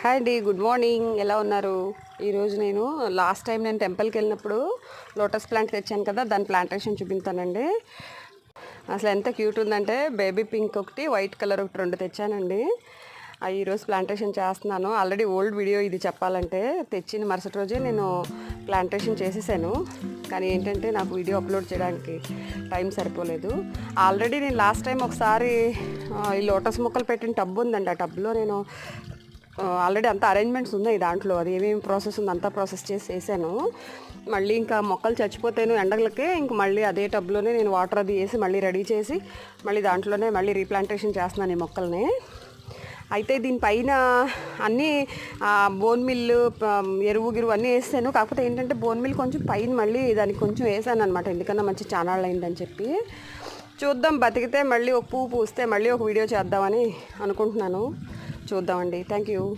Hi అండి, good morning. ఎలా ఉన్నారు? ఈరోజు నేను లాస్ట్ టైం నేను టెంపుల్కి వెళ్ళినప్పుడు లోటస్ ప్లాంట్ తెచ్చాను కదా, దాని ప్లాంటేషన్ చూపిస్తానండి. అసలు ఎంత క్యూట్ ఉందంటే, బేబీ పింక్ ఒకటి, వైట్ కలర్ ఒకటి, రెండు తెచ్చానండి. ఈరోజు ప్లాంటేషన్ చేస్తున్నాను. ఆల్రెడీ ఓల్డ్ వీడియో ఇది చెప్పాలంటే. తెచ్చిన మరుసటి రోజే నేను ప్లాంటేషన్ చేసేసాను. కానీ ఏంటంటే నాకు వీడియో అప్లోడ్ చేయడానికి టైం సరిపోలేదు. ఆల్రెడీ నేను లాస్ట్ టైం ఒకసారి ఈ లోటస్ మొక్కలు పెట్టిన టబ్ ఉందండి. ఆ టబ్లో నేను ఆల్రెడీ అంత అరేంజ్మెంట్స్ ఉన్నాయి దాంట్లో. అది ఏమేమి ప్రాసెస్ ఉంది అంతా ప్రాసెస్ చేసి వేసాను. మళ్ళీ ఇంకా మొక్కలు చచ్చిపోతాను ఎండలకే, ఇంక మళ్ళీ అదే టబ్లోనే నేను వాటర్ అది వేసి మళ్ళీ రెడీ చేసి మళ్ళీ దాంట్లోనే మళ్ళీ రీప్లాంటేషన్ చేస్తున్నాను ఈ మొక్కల్ని. అయితే దీనిపైన అన్నీ బోన్ మిల్లు, ఎరువు గిరువు అన్నీ వేసాను. కాకపోతే ఏంటంటే బోన్ మిల్ కొంచెం పైన మళ్ళీ దానికి కొంచెం వేసాను అనమాట, ఎందుకన్నా మంచి చానాళ్ళు అయిందని చెప్పి. చూద్దాం, బతికితే మళ్ళీ ఒక పువ్వు పూస్తే మళ్ళీ ఒక వీడియో చేద్దామని అనుకుంటున్నాను. చూద్దామండి. Thank you.